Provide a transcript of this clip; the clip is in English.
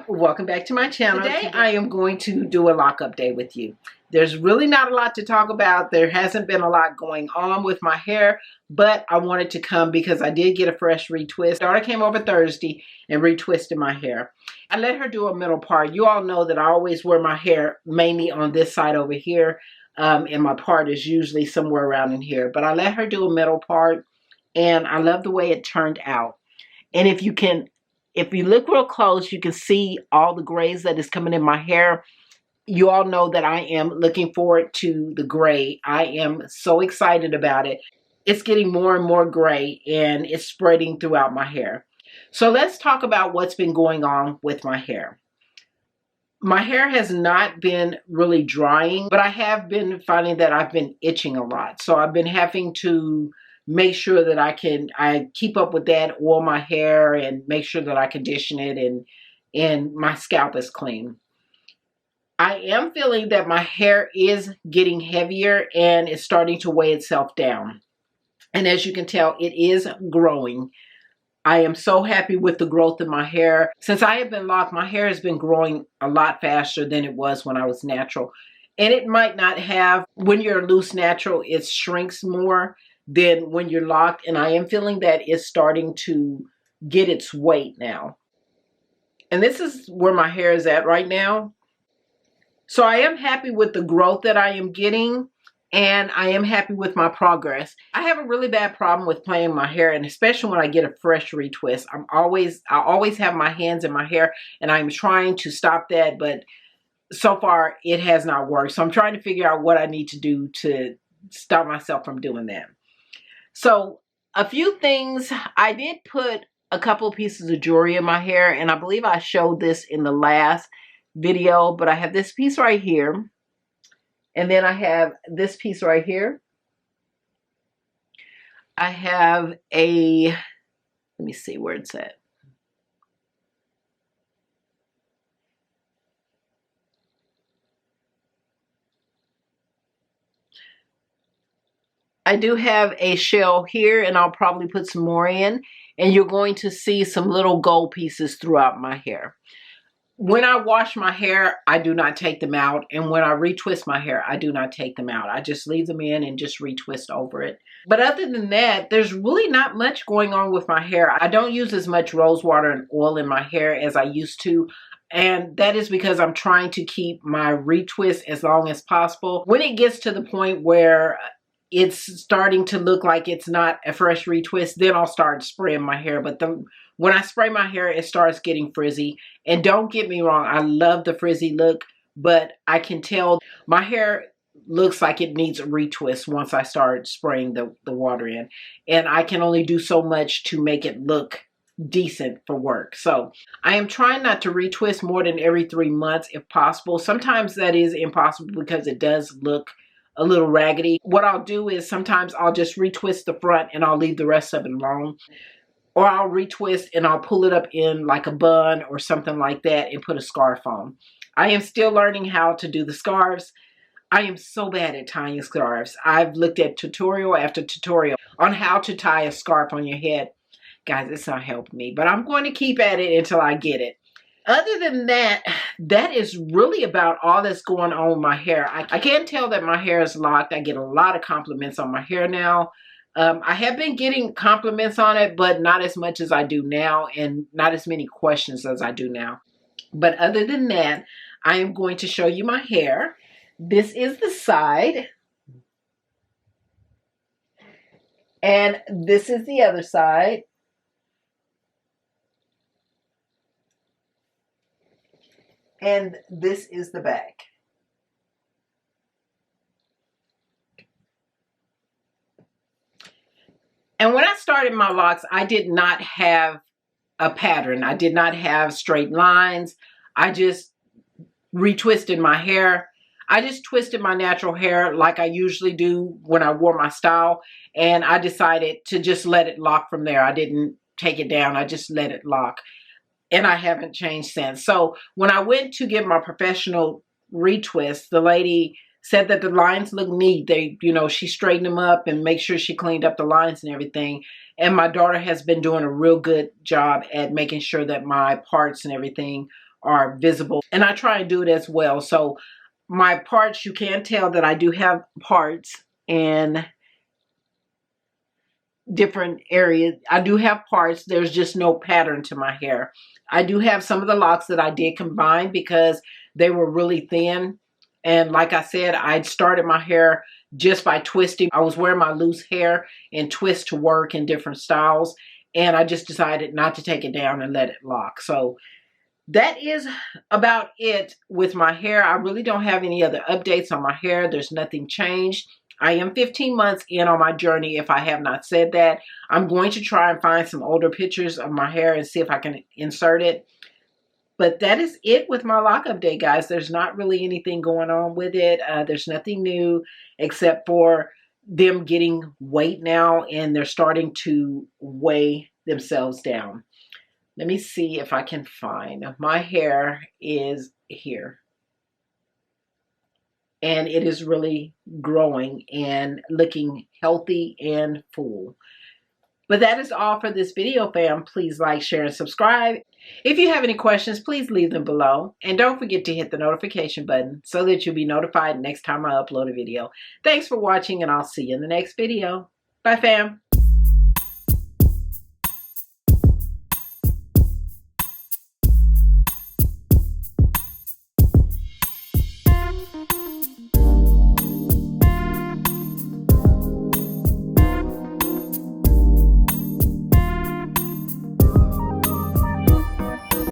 Welcome back to my channel. Today I am going to do a lock-up day with you. There's really not a lot to talk about. There hasn't been a lot going on with my hair, but I wanted to come because I did get a fresh retwist. My daughter came over Thursday and retwisted my hair. I let her do a middle part. You all know that I always wear my hair mainly on this side over here, and my part is usually somewhere around in here. But I let her do a middle part, and I love the way it turned out. And if you look real close, you can see all the grays that is coming in my hair. You all know that I am looking forward to the gray. I am so excited about it. It's getting more and more gray and it's spreading throughout my hair. So let's talk about what's been going on with my hair. My hair has not been really drying, but I have been finding that I've been itching a lot. So I've been having to make sure that I keep up with that, oil my hair and make sure that I condition it and my scalp is clean. I am feeling that my hair is getting heavier and it's starting to weigh itself down. And as you can tell, it is growing. I am so happy with the growth of my hair. Since I have been locked, my hair has been growing a lot faster than it was when I was natural. And it might not have, when you're loose natural, it shrinks more than when you're locked, and I am feeling that it's starting to get its weight now. And this is where my hair is at right now. So I am happy with the growth that I am getting, and I am happy with my progress. I have a really bad problem with playing my hair, and especially when I get a fresh retwist. I always have my hands in my hair, and I'm trying to stop that, but so far it has not worked. So I'm trying to figure out what I need to do to stop myself from doing that. So a few things, I did put a couple of pieces of jewelry in my hair, and I believe I showed this in the last video, but I have this piece right here, and then I have this piece right here. I have let me see where it's at. I do have a shell here, and I'll probably put some more in, and you're going to see some little gold pieces throughout my hair. When I wash my hair, I do not take them out, and when I retwist my hair, I do not take them out. I just leave them in and just retwist over it. But other than that, there's really not much going on with my hair. I don't use as much rose water and oil in my hair as I used to. And that is because I'm trying to keep my retwist as long as possible. When it gets to the point where it's starting to look like it's not a fresh retwist, then I'll start spraying my hair. But when I spray my hair, it starts getting frizzy. And don't get me wrong, I love the frizzy look, but I can tell my hair looks like it needs a retwist once I start spraying the water in. And I can only do so much to make it look decent for work. So I am trying not to retwist more than every 3 months if possible. Sometimes that is impossible because it does look a little raggedy. What I'll do is sometimes I'll just retwist the front and I'll leave the rest of it alone. Or I'll retwist and I'll pull it up in like a bun or something like that and put a scarf on. I am still learning how to do the scarves. I am so bad at tying scarves. I've looked at tutorial after tutorial on how to tie a scarf on your head. Guys, it's not helping me, but I'm going to keep at it until I get it. Other than that, that is really about all that's going on with my hair. I can tell that my hair is locked. I get a lot of compliments on my hair now. I have been getting compliments on it, but not as much as I do now and not as many questions as I do now. But other than that, I am going to show you my hair. This is the side. And this is the other side. And this is the back. And when I started my locks, I did not have a pattern. I did not have straight lines. I just retwisted my hair. I just twisted my natural hair like I usually do when I wore my style. And I decided to just let it lock from there. I didn't take it down. I just let it lock. And I haven't changed since. So when I went to get my professional retwist, the lady said that the lines look neat. She straightened them up and make sure she cleaned up the lines and everything. And my daughter has been doing a real good job at making sure that my parts and everything are visible. And I try and do it as well. So my parts, you can tell that I do have parts in different areas. I do have parts. There's just no pattern to my hair. I do have some of the locks that I did combine because they were really thin. And like I said, I started my hair just by twisting. I was wearing my loose hair and twist to work in different styles. And I just decided not to take it down and let it lock. So that is about it with my hair. I really don't have any other updates on my hair. There's nothing changed. I am 15 months in on my journey, if I have not said that. I'm going to try and find some older pictures of my hair and see if I can insert it. But that is it with my lock update, guys. There's not really anything going on with it. There's nothing new except for them getting weight now, and they're starting to weigh themselves down. Let me see if I can find. My hair is here. And it is really growing and looking healthy and full. But that is all for this video, fam. Please like, share, and subscribe. If you have any questions, please leave them below. And don't forget to hit the notification button so that you'll be notified next time I upload a video. Thanks for watching, and I'll see you in the next video. Bye, fam.